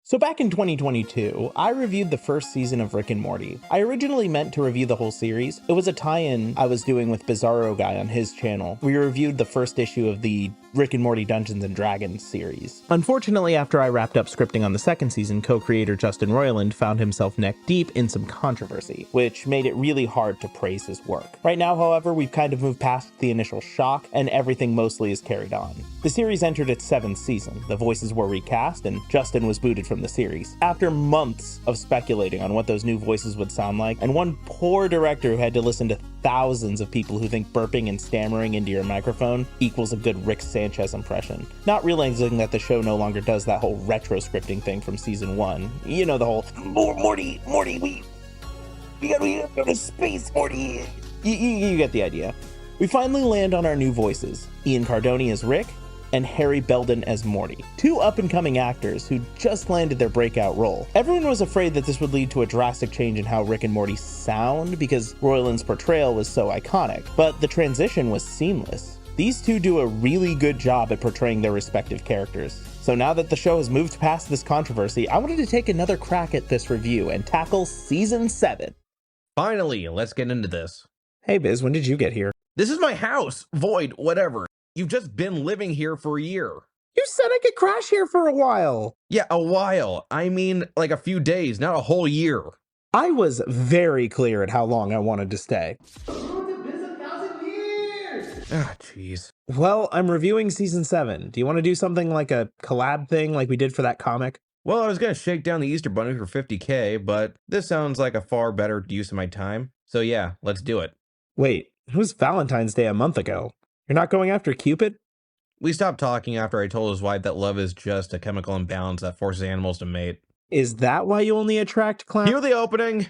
So back in 2022, I reviewed the first season of Rick and Morty. I originally meant to review the whole series. It was a tie-in I was doing with Bizarro Guy on his channel. We reviewed the first issue of the Rick and Morty Dungeons and Dragons series. Unfortunately, after I wrapped up scripting on the second season, co-creator Justin Roiland found himself neck deep in some controversy, which made it really hard to praise his work. Right now, however, we've kind of moved past the initial shock, and everything mostly is carried on. The series entered its 7th season, the voices were recast, and Justin was booted from the series. After months of speculating on what those new voices would sound like, and one poor director who had to listen to thousands of people who think burping and stammering into your microphone equals a good Rick Sanchez impression, not realizing that the show no longer does that whole retro scripting thing from season 1. You know, the whole, Morty, we gotta go to space, Morty. You get the idea. We finally land on our new voices, Ian Cardoni as Rick, and Harry Belden as Morty, two up-and-coming actors who just landed their breakout role. Everyone was afraid that this would lead to a drastic change in how Rick and Morty sound because Royland's portrayal was so iconic, but the transition was seamless. These two do a really good job at portraying their respective characters. So now that the show has moved past this controversy, I wanted to take another crack at this review and tackle Season 7. Finally, let's get into this. Hey Biz, when did you get here? This is my house, void, whatever. You've just been living here for a year. You said I could crash here for a while. Yeah, a while. I mean, like a few days, not a whole year. I was very clear at how long I wanted to stay. Ah, jeez. Well, I'm reviewing Season 7. Do you want to do something like a collab thing like we did for that comic? Well, I was gonna shake down the Easter Bunny for 50K, but this sounds like a far better use of my time. So yeah, let's do it. Wait, it was Valentine's Day a month ago. You're not going after Cupid? We stopped talking after I told his wife that love is just a chemical imbalance that forces animals to mate. Is that why you only attract clowns? Youre the Opening!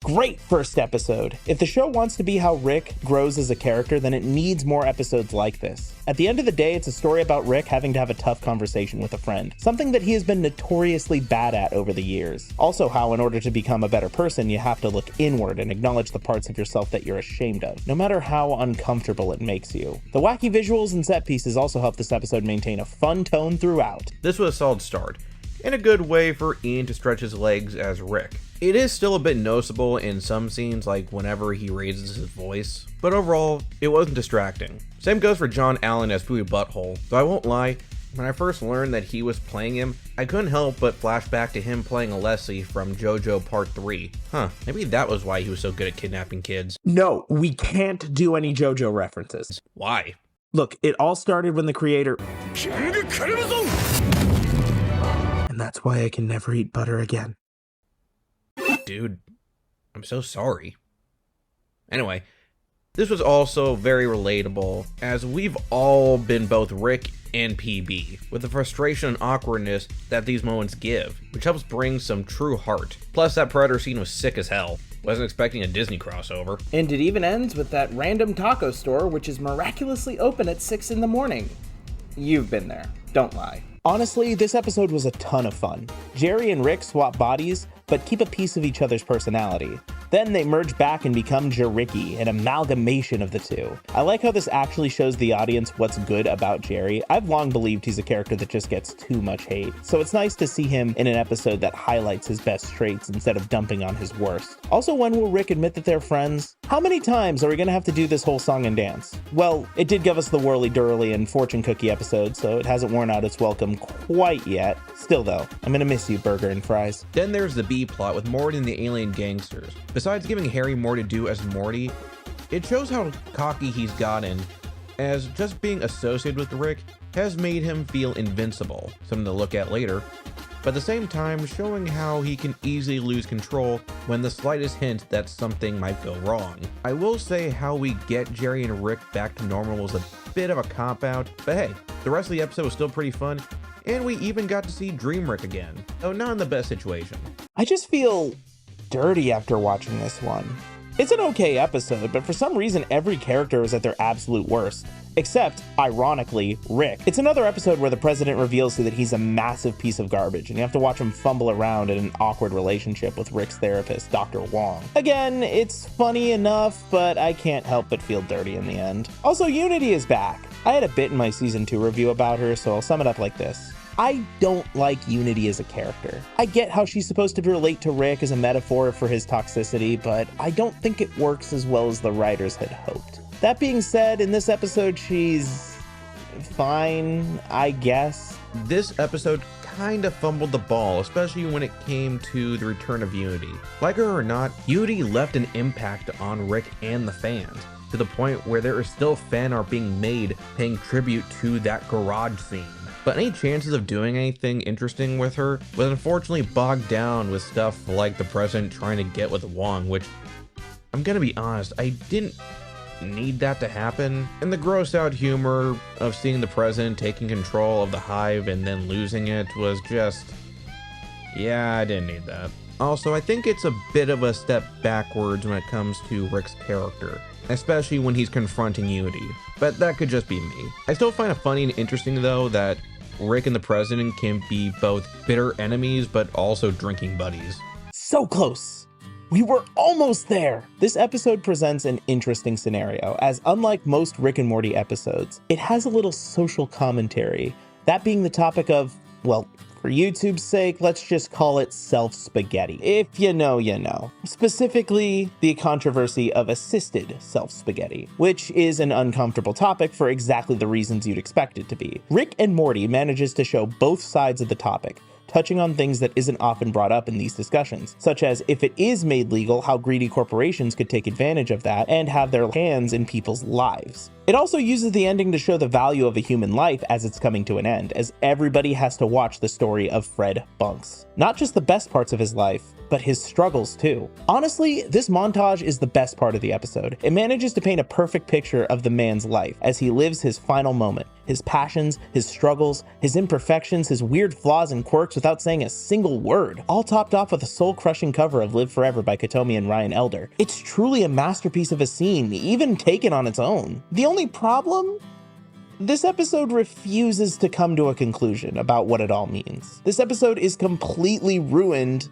Great first episode. If the show wants to be how Rick grows as a character, then it needs more episodes like this. At the end of the day, it's a story about Rick having to have a tough conversation with a friend, something that he has been notoriously bad at over the years. Also how in order to become a better person, you have to look inward and acknowledge the parts of yourself that you're ashamed of, no matter how uncomfortable it makes you. The wacky visuals and set pieces also help this episode maintain a fun tone throughout. This was a solid start, and a good way for Ian to stretch his legs as Rick. It is still a bit noticeable in some scenes, like whenever he raises his voice, but overall, it wasn't distracting. Same goes for John Allen as Pooey Butthole, though I won't lie, when I first learned that he was playing him, I couldn't help but flash back to him playing Alessi from JoJo Part 3. Maybe that was why he was so good at kidnapping kids. No, we can't do any JoJo references. Why? Look, it all started when the creator... And that's why I can never eat butter again. Dude, I'm so sorry. Anyway, this was also very relatable, as we've all been both Rick and PB, with the frustration and awkwardness that these moments give, which helps bring some true heart. Plus, that Predator scene was sick as hell. Wasn't expecting a Disney crossover. And it even ends with that random taco store, which is miraculously open at 6 in the morning. You've been there, don't lie. Honestly, this episode was a ton of fun. Jerry and Rick swap bodies, but keep a piece of each other's personality. Then they merge back and become Jerricky, an amalgamation of the two. I like how this actually shows the audience what's good about Jerry. I've long believed he's a character that just gets too much hate, so it's nice to see him in an episode that highlights his best traits instead of dumping on his worst. Also, when will Rick admit that they're friends? How many times are we gonna have to do this whole song and dance? Well, it did give us the Whirly Durly and Fortune Cookie episode, so it hasn't worn out its welcome quite yet. Still though, I'm gonna miss you, burger and fries. Then there's the B plot with Morty and the alien gangsters. Besides giving Harry more to do as Morty, it shows how cocky he's gotten, as just being associated with Rick has made him feel invincible, something to look at later, but at the same time showing how he can easily lose control when the slightest hint that something might go wrong. I will say how we get Jerry and Rick back to normal was a bit of a cop-out, but hey, the rest of the episode was still pretty fun, and we even got to see Dream Rick again, though not in the best situation. I just feel dirty after watching this one. It's an okay episode, but for some reason every character is at their absolute worst. Except, ironically, Rick. It's another episode where the president reveals that he's a massive piece of garbage, and you have to watch him fumble around in an awkward relationship with Rick's therapist, Dr. Wong. Again, it's funny enough, but I can't help but feel dirty in the end. Also, Unity is back. I had a bit in my season 2 review about her, so I'll sum it up like this. I don't like Unity as a character. I get how she's supposed to relate to Rick as a metaphor for his toxicity, but I don't think it works as well as the writers had hoped. That being said, in this episode, she's fine, I guess. This episode kind of fumbled the ball, especially when it came to the return of Unity. Like her or not, Unity left an impact on Rick and the fans, to the point where there is still fan art being made paying tribute to that garage scene. But any chances of doing anything interesting with her was unfortunately bogged down with stuff like the president trying to get with Wong, which, I'm gonna be honest, I didn't need that to happen. And the gross out humor of seeing the president taking control of the hive and then losing it was just, yeah, I didn't need that. Also, I think it's a bit of a step backwards when it comes to Rick's character, especially when he's confronting Unity. But that could just be me. I still find it funny and interesting though that Rick and the president can be both bitter enemies but also drinking buddies. So close. We were almost there. This episode presents an interesting scenario, as unlike most Rick and Morty episodes, it has a little social commentary, that being the topic of, well, for YouTube's sake, let's just call it self-spaghetti. If you know, you know. Specifically, the controversy of assisted self-spaghetti, which is an uncomfortable topic for exactly the reasons you'd expect it to be. Rick and Morty manages to show both sides of the topic, touching on things that isn't often brought up in these discussions, such as if it is made legal, how greedy corporations could take advantage of that and have their hands in people's lives. It also uses the ending to show the value of a human life as it's coming to an end, as everybody has to watch the story of Fred Bunks. Not just the best parts of his life, but his struggles too. Honestly, this montage is the best part of the episode. It manages to paint a perfect picture of the man's life as he lives his final moment, his passions, his struggles, his imperfections, his weird flaws and quirks without saying a single word, all topped off with a soul-crushing cover of Live Forever by Kotomi and Ryan Elder. It's truly a masterpiece of a scene, even taken on its own. The only problem? This episode refuses to come to a conclusion about what it all means. This episode is completely ruined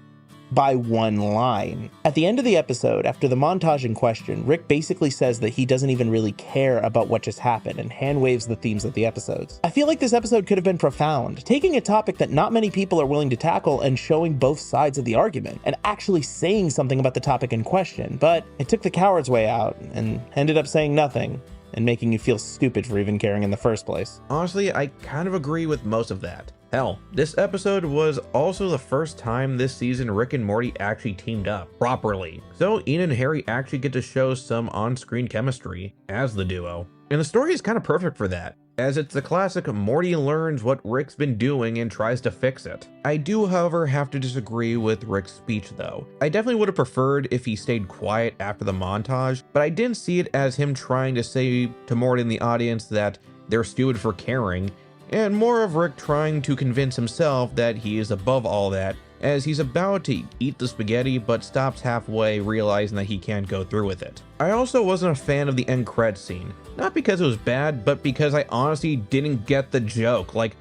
by one line. At the end of the episode, after the montage in question, Rick basically says that he doesn't even really care about what just happened and hand waves the themes of the episodes. I feel like this episode could have been profound, taking a topic that not many people are willing to tackle and showing both sides of the argument, and actually saying something about the topic in question, but it took the coward's way out and ended up saying nothing and making you feel stupid for even caring in the first place. Honestly, I kind of agree with most of that. Hell, this episode was also the first time this season Rick and Morty actually teamed up properly. So Ian and Harry actually get to show some on-screen chemistry as the duo. And the story is kind of perfect for that, as it's the classic Morty learns what Rick's been doing and tries to fix it. I do, however, have to disagree with Rick's speech though. I definitely would have preferred if he stayed quiet after the montage, but I didn't see it as him trying to say to Morty and the audience that they're stupid for caring, and more of Rick trying to convince himself that he is above all that, as he's about to eat the spaghetti but stops halfway, realizing that he can't go through with it. I also wasn't a fan of the end credits scene, not because it was bad, but because I honestly didn't get the joke. Like,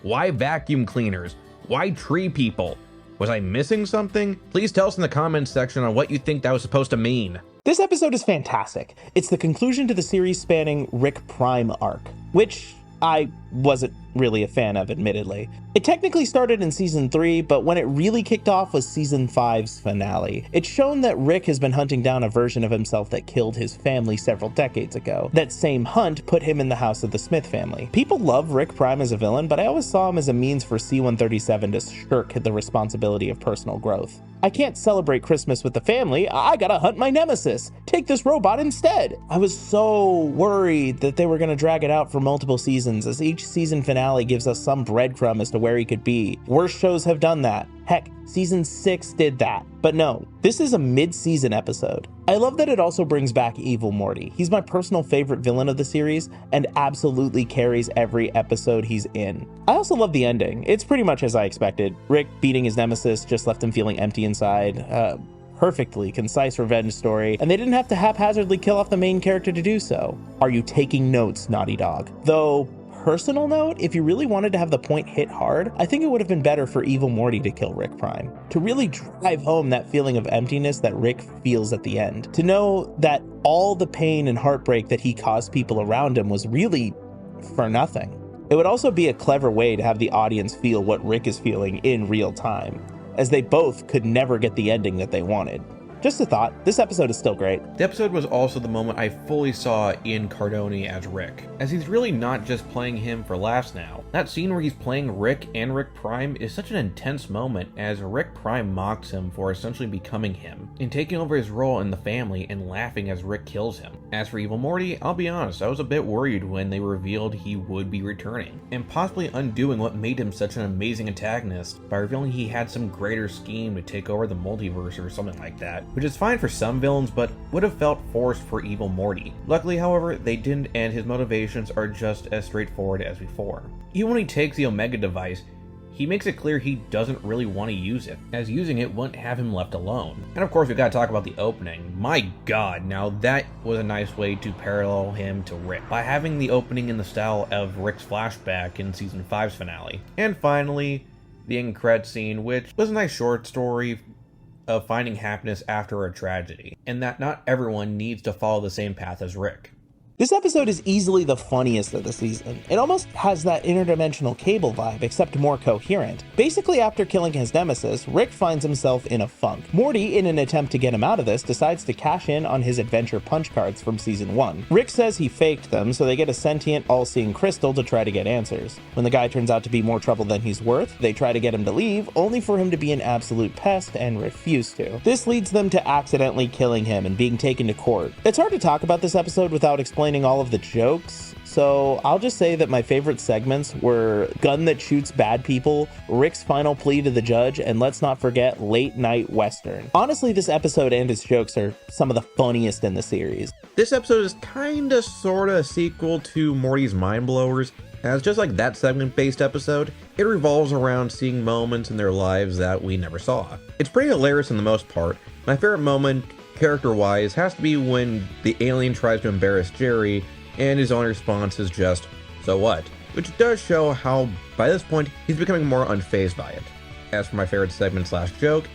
why vacuum cleaners? Why tree people? Was I missing something? Please tell us in the comments section on what you think that was supposed to mean. This episode is fantastic. It's the conclusion to the series spanning Rick Prime arc, which I wasn't really a fan of, admittedly. It technically started in season 3, but when it really kicked off was season 5's finale. It's shown that Rick has been hunting down a version of himself that killed his family several decades ago. That same hunt put him in the house of the Smith family. People love Rick Prime as a villain, but I always saw him as a means for C-137 to shirk the responsibility of personal growth. I can't celebrate Christmas with the family, I gotta hunt my nemesis. Take this robot instead. I was so worried that they were gonna drag it out for multiple seasons, as each season finale gives us some breadcrumb as to where he could be. Worse shows have done that. Heck, season 6 did that. But no, this is a mid-season episode. I love that it also brings back Evil Morty. He's my personal favorite villain of the series and absolutely carries every episode he's in. I also love the ending. It's pretty much as I expected. Rick beating his nemesis just left him feeling empty inside. Perfectly concise revenge story, and they didn't have to haphazardly kill off the main character to do so. Are you taking notes, Naughty Dog? Though, personal note, if you really wanted to have the point hit hard, I think it would have been better for Evil Morty to kill Rick Prime. To really drive home that feeling of emptiness that Rick feels at the end. To know that all the pain and heartbreak that he caused people around him was really for nothing. It would also be a clever way to have the audience feel what Rick is feeling in real time, as they both could never get the ending that they wanted. Just a thought, this episode is still great. The episode was also the moment I fully saw Ian Cardoni as Rick, as he's really not just playing him for laughs now. That scene where he's playing Rick and Rick Prime is such an intense moment, as Rick Prime mocks him for essentially becoming him, and taking over his role in the family and laughing as Rick kills him. As for Evil Morty, I'll be honest, I was a bit worried when they revealed he would be returning, and possibly undoing what made him such an amazing antagonist by revealing he had some greater scheme to take over the multiverse or something like that. Which is fine for some villains, but would have felt forced for Evil Morty. Luckily, however, they didn't, and his motivations are just as straightforward as before. Even when he takes the Omega device, he makes it clear he doesn't really want to use it, as using it wouldn't have him left alone. And of course, we gotta talk about the opening. My god, now that was a nice way to parallel him to Rick, by having the opening in the style of Rick's flashback in Season 5's finale. And finally, the end credits scene, which was a nice short story of finding happiness after a tragedy, and that not everyone needs to follow the same path as Rick. This episode is easily the funniest of the season. It almost has that interdimensional Cable vibe, except more coherent. Basically, after killing his nemesis, Rick finds himself in a funk. Morty, in an attempt to get him out of this, decides to cash in on his adventure punch cards from Season 1. Rick says he faked them, so they get a sentient, all-seeing crystal to try to get answers. When the guy turns out to be more trouble than he's worth, they try to get him to leave, only for him to be an absolute pest and refuse to. This leads them to accidentally killing him and being taken to court. It's hard to talk about this episode without explaining all of the jokes, so I'll just say that my favorite segments were Gun That Shoots Bad People, Rick's final plea to the judge, and let's not forget Late Night Western. Honestly, this episode and its jokes are some of the funniest in the series. This episode is kinda sorta a sequel to Morty's Mind Blowers, as just like that segment-based episode, it revolves around seeing moments in their lives that we never saw. It's pretty hilarious in the most part. My favorite moment, character-wise, has to be when the alien tries to embarrass Jerry, and his only response is just, "So what?" Which does show how, by this point, he's becoming more unfazed by it. As for my favorite segment / joke,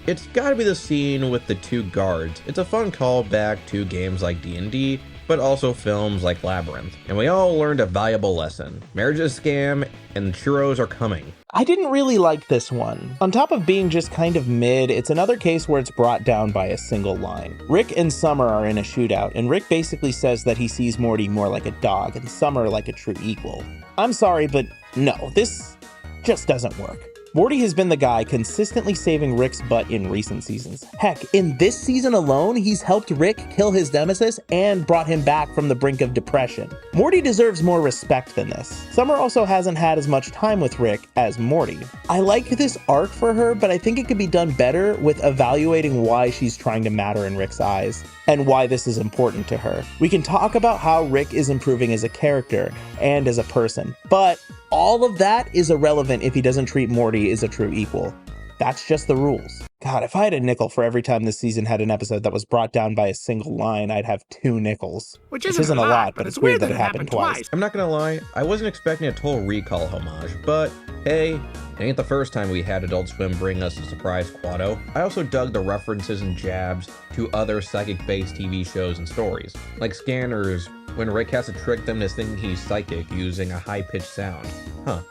it's gotta be the scene with the two guards. It's a fun callback to games like D&D, but also films like Labyrinth. And we all learned a valuable lesson. Marriage is a scam, and churros are coming. I didn't really like this one. On top of being just kind of mid, it's another case where it's brought down by a single line. Rick and Summer are in a shootout, and Rick basically says that he sees Morty more like a dog and Summer like a true equal. I'm sorry, but no, this just doesn't work. Morty has been the guy consistently saving Rick's butt in recent seasons. Heck, in this season alone, he's helped Rick kill his nemesis and brought him back from the brink of depression. Morty deserves more respect than this. Summer also hasn't had as much time with Rick as Morty. I like this arc for her, but I think it could be done better with evaluating why she's trying to matter in Rick's eyes and why this is important to her. We can talk about how Rick is improving as a character and as a person, but all of that is irrelevant if he doesn't treat Morty as a true equal. That's just the rules. God, if I had a nickel for every time this season had an episode that was brought down by a single line, I'd have 2 nickels. Which isn't a lot, but it's weird that it happened twice. I'm not gonna lie, I wasn't expecting a Total Recall homage, but hey, it ain't the first time we had Adult Swim bring us a surprise Quato. I also dug the references and jabs to other psychic-based TV shows and stories, like Scanners, when Rick has to trick them to thinking he's psychic using a high-pitched sound. Huh,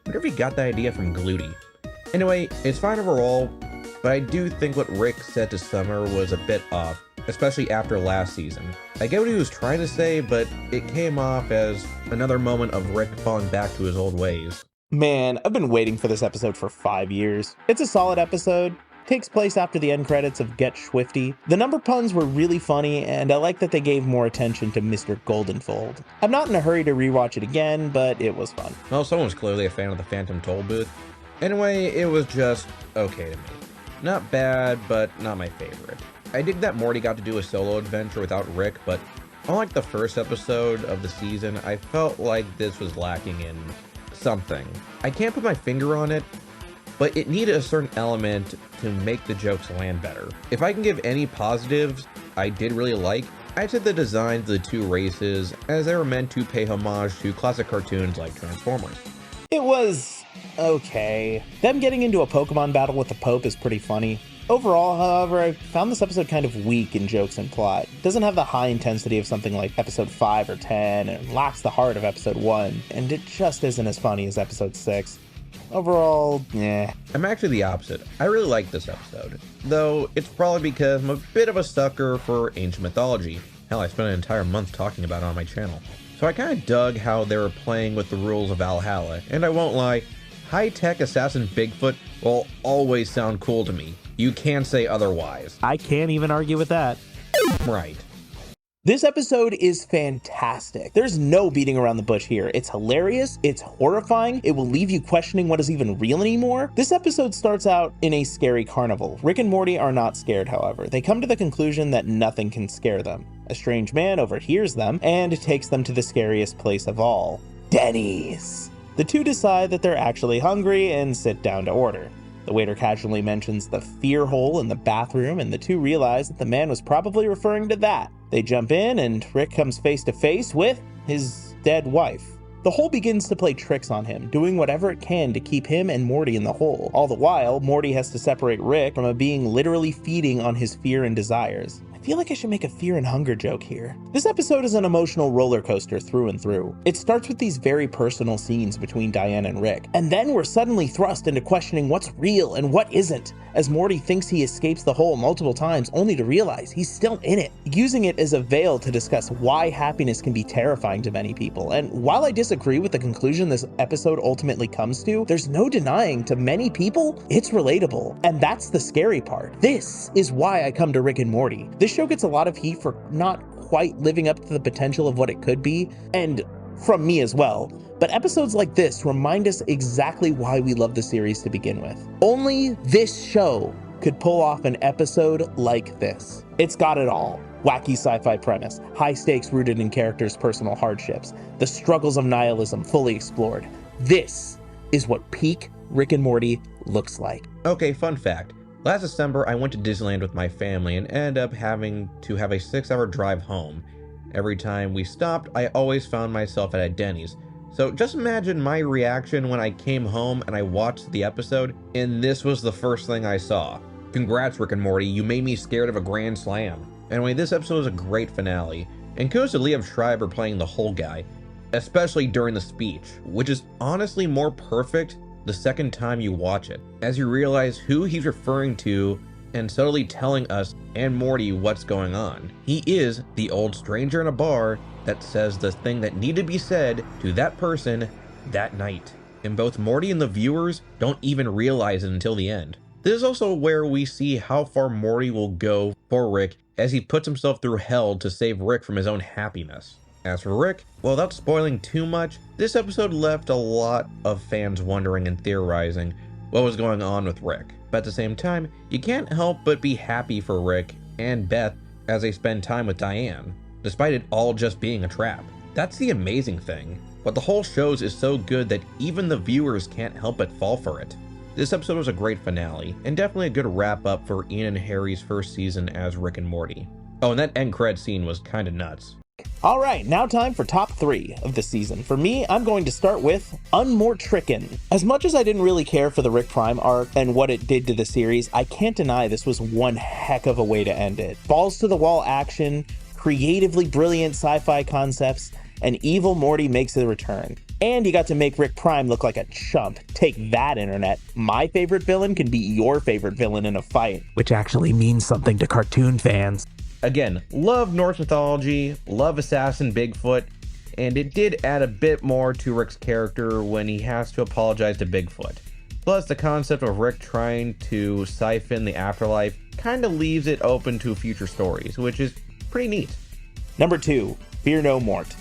wonder if he got that idea from Gluty. Anyway, it's fine overall, but I do think what Rick said to Summer was a bit off, especially after last season. I get what he was trying to say, but it came off as another moment of Rick falling back to his old ways. Man, I've been waiting for this episode for 5 years. It's a solid episode. Takes place after the end credits of Get Swifty. The number puns were really funny, and I like that they gave more attention to Mr. Goldenfold. I'm not in a hurry to rewatch it again, but it was fun. Well, someone was clearly a fan of the Phantom Toll Booth. Anyway, it was just okay to me. Not bad, but not my favorite. I dig that Morty got to do a solo adventure without Rick, but unlike the first episode of the season, I felt like this was lacking in something. I can't put my finger on it, but it needed a certain element to make the jokes land better. If I can give any positives I did really like, I'd say the designs of the two races, as they were meant to pay homage to classic cartoons like Transformers. It was okay. Them getting into a Pokemon battle with the Pope is pretty funny. Overall, however, I found this episode kind of weak in jokes and plot. It doesn't have the high intensity of something like episode 5 or 10, and lacks the heart of episode 1, and it just isn't as funny as episode 6. Overall, eh. I'm actually the opposite. I really like this episode, though it's probably because I'm a bit of a sucker for ancient mythology. Hell, I spent an entire month talking about it on my channel. So I kind of dug how they were playing with the rules of Valhalla, and I won't lie, high-tech assassin Bigfoot will always sound cool to me. You can't say otherwise. I can't even argue with that. Right. This episode is fantastic. There's no beating around the bush here. It's hilarious, it's horrifying, it will leave you questioning what is even real anymore. This episode starts out in a scary carnival. Rick and Morty are not scared, however. They come to the conclusion that nothing can scare them. A strange man overhears them and takes them to the scariest place of all, Denny's. The two decide that they're actually hungry and sit down to order. The waiter casually mentions the fear hole in the bathroom, and the two realize that the man was probably referring to that. They jump in, and Rick comes face to face with his dead wife. The hole begins to play tricks on him, doing whatever it can to keep him and Morty in the hole. All the while, Morty has to separate Rick from a being literally feeding on his fear and desires. I feel like I should make a fear and hunger joke here. This episode is an emotional roller coaster through and through. It starts with these very personal scenes between Diane and Rick, and then we're suddenly thrust into questioning what's real and what isn't, as Morty thinks he escapes the hole multiple times only to realize he's still in it, using it as a veil to discuss why happiness can be terrifying to many people. And while I disagree with the conclusion this episode ultimately comes to, there's no denying to many people it's relatable, and that's the scary part. This is why I come to Rick and Morty. This show gets a lot of heat for not quite living up to the potential of what it could be, and from me as well. But episodes like this remind us exactly why we love the series to begin with. Only this show could pull off an episode like this. It's got it all. Wacky sci-fi premise, high stakes rooted in characters' personal hardships, the struggles of nihilism fully explored. This is what peak Rick and Morty looks like. Okay, fun fact. Last December, I went to Disneyland with my family and ended up having to have a 6-hour drive home. Every time we stopped, I always found myself at a Denny's. So just imagine my reaction when I came home and I watched the episode, and this was the first thing I saw. Congrats, Rick and Morty, you made me scared of a grand slam. Anyway, this episode was a great finale, and kudos to Liev Schreiber playing the whole guy, especially during the speech, which is honestly more perfect the second time you watch it, as you realize who he's referring to and subtly telling us and Morty what's going on. He is the old stranger in a bar that says the thing that needed to be said to that person that night. And both Morty and the viewers don't even realize it until the end. This is also where we see how far Morty will go for Rick as he puts himself through hell to save Rick from his own happiness. As for Rick, well, without spoiling too much, this episode left a lot of fans wondering and theorizing what was going on with Rick. But at the same time, you can't help but be happy for Rick and Beth as they spend time with Diane, despite it all just being a trap. That's the amazing thing. What the whole shows is so good that even the viewers can't help but fall for it. This episode was a great finale, and definitely a good wrap up for Ian and Harry's first season as Rick and Morty. Oh, and that end credit scene was kinda nuts. All right, now time for top 3 of the season. For me, I'm going to start with Unmortrickin. As much as I didn't really care for the Rick Prime arc and what it did to the series, I can't deny this was one heck of a way to end it. Balls to the wall action, creatively brilliant sci-fi concepts, and evil Morty makes a return. And you got to make Rick Prime look like a chump. Take that, internet. My favorite villain can beat your favorite villain in a fight, which actually means something to cartoon fans. Again, love Norse mythology, love Assassin Bigfoot, and it did add a bit more to Rick's character when he has to apologize to Bigfoot. Plus, the concept of Rick trying to siphon the afterlife kind of leaves it open to future stories, which is pretty neat. Number 2, Fear No Mort.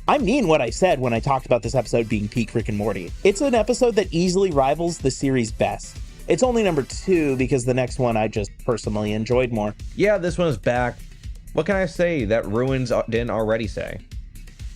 I mean what I said when I talked about this episode being peak Rick and Morty. It's an episode that easily rivals the series' best. It's only number 2 because the next one I just personally enjoyed more. Yeah, this one's back. What can I say that Ruins didn't already say?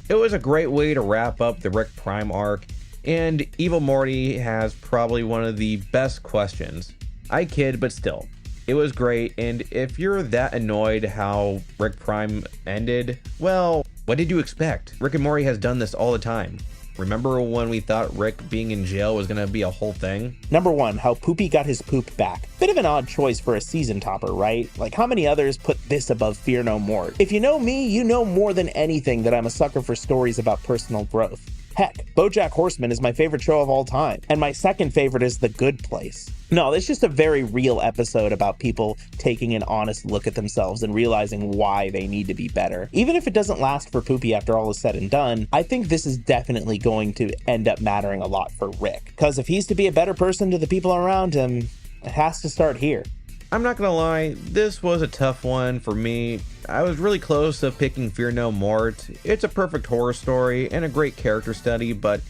It was a great way to wrap up the Rick Prime arc, and Evil Morty has probably one of the best questions. I kid, but still. It was great, and if you're that annoyed how Rick Prime ended, well, what did you expect? Rick and Morty has done this all the time. Remember when we thought Rick being in jail was gonna be a whole thing? Number 1, how Poopy got his poop back. Bit of an odd choice for a season topper, right? Like, how many others put this above Fear No More? If you know me, you know more than anything that I'm a sucker for stories about personal growth. Heck, BoJack Horseman is my favorite show of all time, and my second favorite is The Good Place. No, it's just a very real episode about people taking an honest look at themselves and realizing why they need to be better. Even if it doesn't last for Poopy after all is said and done, I think this is definitely going to end up mattering a lot for Rick. Because if he's to be a better person to the people around him, it has to start here. I'm not gonna lie, this was a tough one for me. I was really close to picking Fear No More. It's a perfect horror story and a great character study, but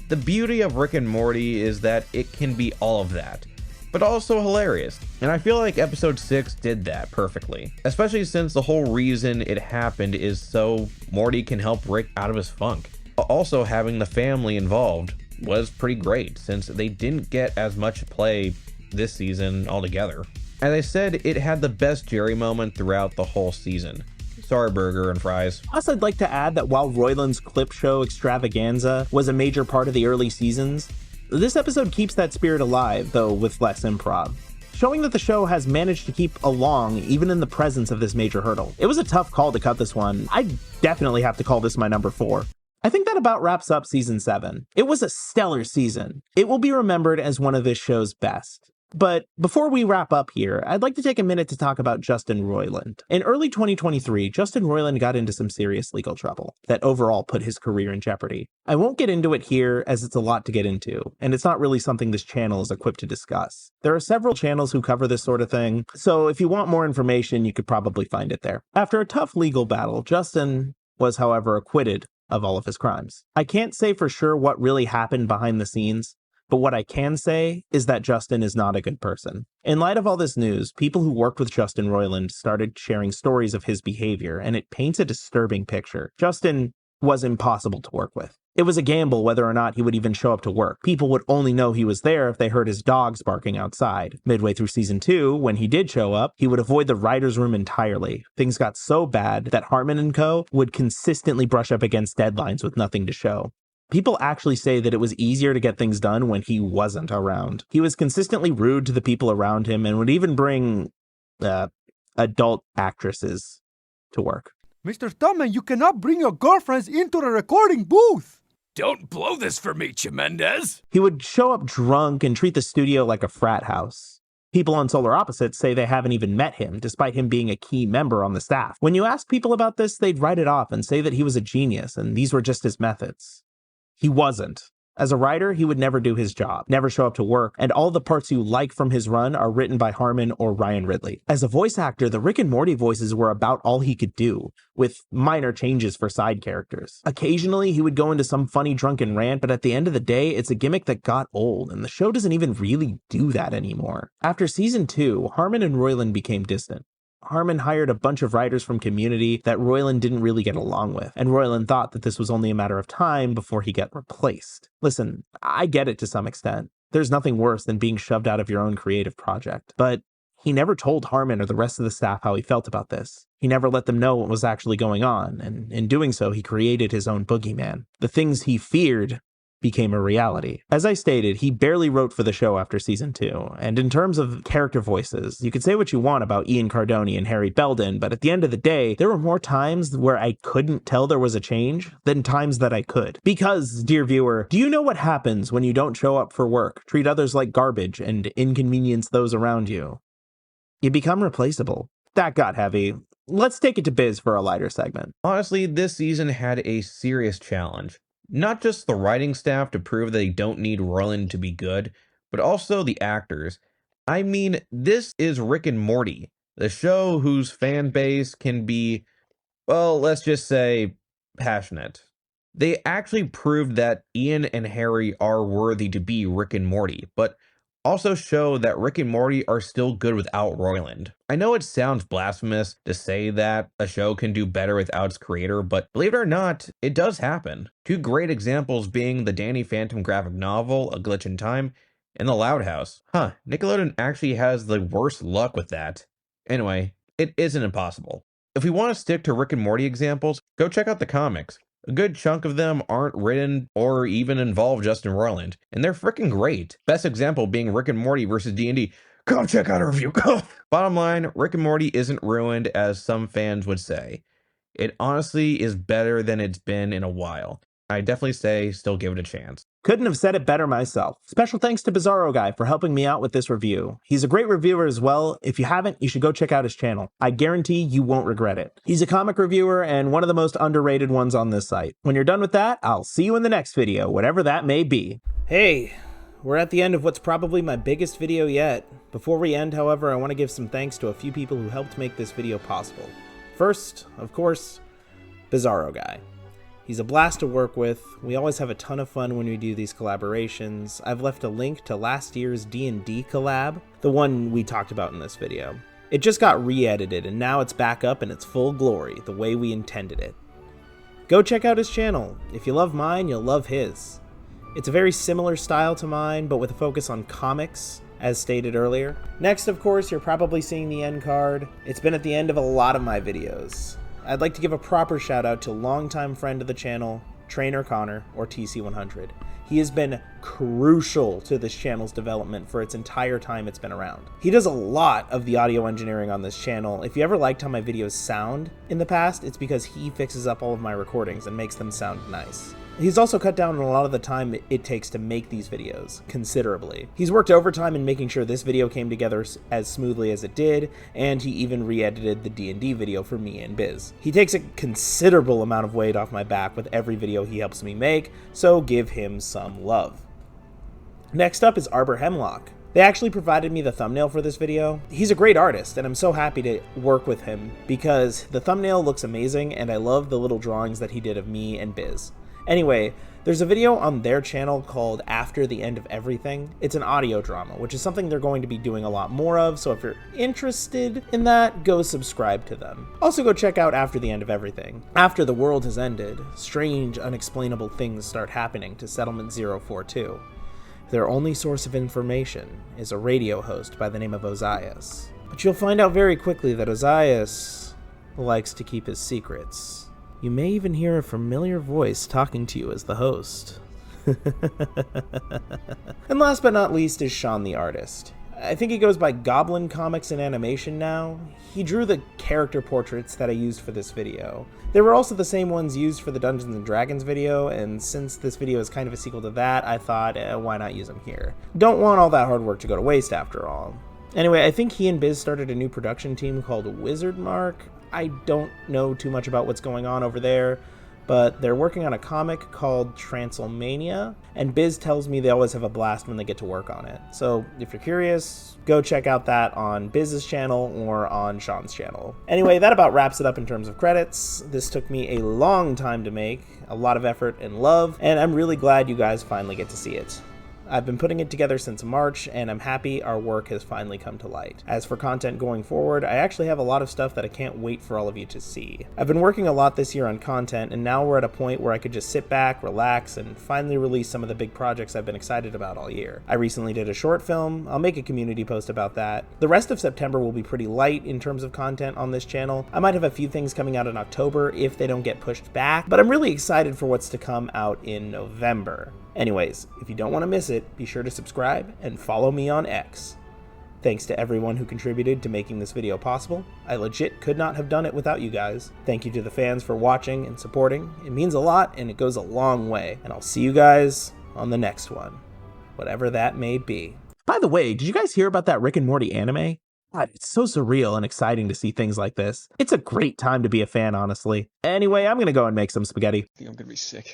the beauty of Rick and Morty is that it can be all of that, but also hilarious. And I feel like episode 6 did that perfectly, especially since the whole reason it happened is so Morty can help Rick out of his funk. Also, having the family involved was pretty great since they didn't get as much play this season altogether. As I said, it had the best Jerry moment throughout the whole season. Sorry, burger and fries. Plus, I'd like to add that while Royland's clip show extravaganza was a major part of the early seasons, this episode keeps that spirit alive, though with less improv, showing that the show has managed to keep along even in the presence of this major hurdle. It was a tough call to cut this one. I'd definitely have to call this my number 4. I think that about wraps up season 7. It was a stellar season. It will be remembered as one of this show's best. But before we wrap up here, I'd like to take a minute to talk about Justin Roiland. In early 2023, Justin Roiland got into some serious legal trouble that overall put his career in jeopardy. I won't get into it here as it's a lot to get into, and it's not really something this channel is equipped to discuss. There are several channels who cover this sort of thing, so if you want more information, you could probably find it there. After a tough legal battle, Justin was, however, acquitted of all of his crimes. I can't say for sure what really happened behind the scenes, but what I can say is that Justin is not a good person. In light of all this news, people who worked with Justin Roiland started sharing stories of his behavior, and it paints a disturbing picture. Justin was impossible to work with. It was a gamble whether or not he would even show up to work. People would only know he was there if they heard his dogs barking outside. Midway through season 2, when he did show up, he would avoid the writer's room entirely. Things got so bad that Harmon and co. would consistently brush up against deadlines with nothing to show. People actually say that it was easier to get things done when he wasn't around. He was consistently rude to the people around him and would even bring adult actresses to work. Mr. Tubman, you cannot bring your girlfriends into the recording booth! Don't blow this for me, Chimendez! He would show up drunk and treat the studio like a frat house. People on Solar Opposites say they haven't even met him, despite him being a key member on the staff. When you ask people about this, they'd write it off and say that he was a genius and these were just his methods. He wasn't. As a writer, he would never do his job, never show up to work, and all the parts you like from his run are written by Harmon or Ryan Ridley. As a voice actor, the Rick and Morty voices were about all he could do, with minor changes for side characters. Occasionally, he would go into some funny drunken rant, but at the end of the day, it's a gimmick that got old, and the show doesn't even really do that anymore. After season 2, Harmon and Royland became distant. Harmon hired a bunch of writers from Community that Royland didn't really get along with, and Royland thought that this was only a matter of time before he got replaced. Listen, I get it to some extent. There's nothing worse than being shoved out of your own creative project. But he never told Harmon or the rest of the staff how he felt about this. He never let them know what was actually going on, and in doing so, he created his own boogeyman. The things he feared became a reality. As I stated, he barely wrote for the show after season 2, and in terms of character voices, you could say what you want about Ian Cardoni and Harry Belden, but at the end of the day, there were more times where I couldn't tell there was a change than times that I could. Because, dear viewer, do you know what happens when you don't show up for work, treat others like garbage, and inconvenience those around you? You become replaceable. That got heavy. Let's take it to Biz for a lighter segment. Honestly, this season had a serious challenge. Not just the writing staff to prove that they don't need Royland to be good, but also the actors. I mean, this is Rick and Morty, the show whose fan base can be, well, let's just say, passionate. They actually proved that Ian and Harry are worthy to be Rick and Morty, but also show that Rick and Morty are still good without Royland. I know it sounds blasphemous to say that a show can do better without its creator, but believe it or not, it does happen. Two great examples being the Danny Phantom graphic novel, A Glitch in Time, and The Loud House. Nickelodeon actually has the worst luck with that. Anyway, it isn't impossible. If we want to stick to Rick and Morty examples, go check out the comics. A good chunk of them aren't written or even involve Justin Roiland, and they're freaking great. Best example being Rick and Morty versus D&D. Go check out a review, go! Bottom line, Rick and Morty isn't ruined as some fans would say. It honestly is better than it's been in a while. I definitely say still give it a chance. Couldn't have said it better myself. Special thanks to Bizarro Guy for helping me out with this review. He's a great reviewer as well. If you haven't, you should go check out his channel. I guarantee you won't regret it. He's a comic reviewer and one of the most underrated ones on this site. When you're done with that, I'll see you in the next video, whatever that may be. Hey, we're at the end of what's probably my biggest video yet. Before we end, however, I want to give some thanks to a few people who helped make this video possible. First, of course, Bizarro Guy. He's a blast to work with. We always have a ton of fun when we do these collaborations. I've left a link to last year's D&D collab, the one we talked about in this video. It just got re-edited and now it's back up in its full glory, the way we intended it. Go check out his channel. If you love mine, you'll love his. It's a very similar style to mine, but with a focus on comics, as stated earlier. Next, of course, you're probably seeing the end card. It's been at the end of a lot of my videos. I'd like to give a proper shout out to longtime friend of the channel, Trainer Connor, or TC100. He has been crucial to this channel's development for its entire time it's been around. He does a lot of the audio engineering on this channel. If you ever liked how my videos sound in the past, it's because he fixes up all of my recordings and makes them sound nice. He's also cut down on a lot of the time it takes to make these videos, considerably. He's worked overtime in making sure this video came together as smoothly as it did, and he even re-edited the D&D video for me and Biz. He takes a considerable amount of weight off my back with every video he helps me make, so give him some love. Next up is Arbor Hemlock. They actually provided me the thumbnail for this video. He's a great artist, and I'm so happy to work with him because the thumbnail looks amazing, and I love the little drawings that he did of me and Biz. Anyway, there's a video on their channel called After the End of Everything. It's an audio drama, which is something they're going to be doing a lot more of, so if you're interested in that, go subscribe to them. Also go check out After the End of Everything. After the world has ended, strange, unexplainable things start happening to Settlement 042. Their only source of information is a radio host by the name of Ozias. But you'll find out very quickly that Ozias likes to keep his secrets. You may even hear a familiar voice talking to you as the host. And last but not least is Sean the artist. I think he goes by Goblin Comics and Animation now. He drew the character portraits that I used for this video. They were also the same ones used for the Dungeons & Dragons video, and since this video is kind of a sequel to that, I thought, why not use them here? Don't want all that hard work to go to waste after all. Anyway, I think he and Biz started a new production team called Wizard Mark. I don't know too much about what's going on over there, but they're working on a comic called Transylmania, and Biz tells me they always have a blast when they get to work on it. So if you're curious, go check out that on Biz's channel or on Sean's channel. Anyway, that about wraps it up in terms of credits. This took me a long time to make, a lot of effort and love, and I'm really glad you guys finally get to see it. I've been putting it together since March, and I'm happy our work has finally come to light. As for content going forward, I actually have a lot of stuff that I can't wait for all of you to see. I've been working a lot this year on content, and now we're at a point where I could just sit back, relax, and finally release some of the big projects I've been excited about all year. I recently did a short film. I'll make a community post about that. The rest of September will be pretty light in terms of content on this channel. I might have a few things coming out in October if they don't get pushed back, but I'm really excited for what's to come out in November. Anyways, if you don't want to miss it, be sure to subscribe and follow me on X. Thanks to everyone who contributed to making this video possible. I legit could not have done it without you guys. Thank you to the fans for watching and supporting. It means a lot and it goes a long way. And I'll see you guys on the next one, whatever that may be. By the way, did you guys hear about that Rick and Morty anime? God, it's so surreal and exciting to see things like this. It's a great time to be a fan, honestly. Anyway, I'm gonna go and make some spaghetti. I think I'm gonna be sick.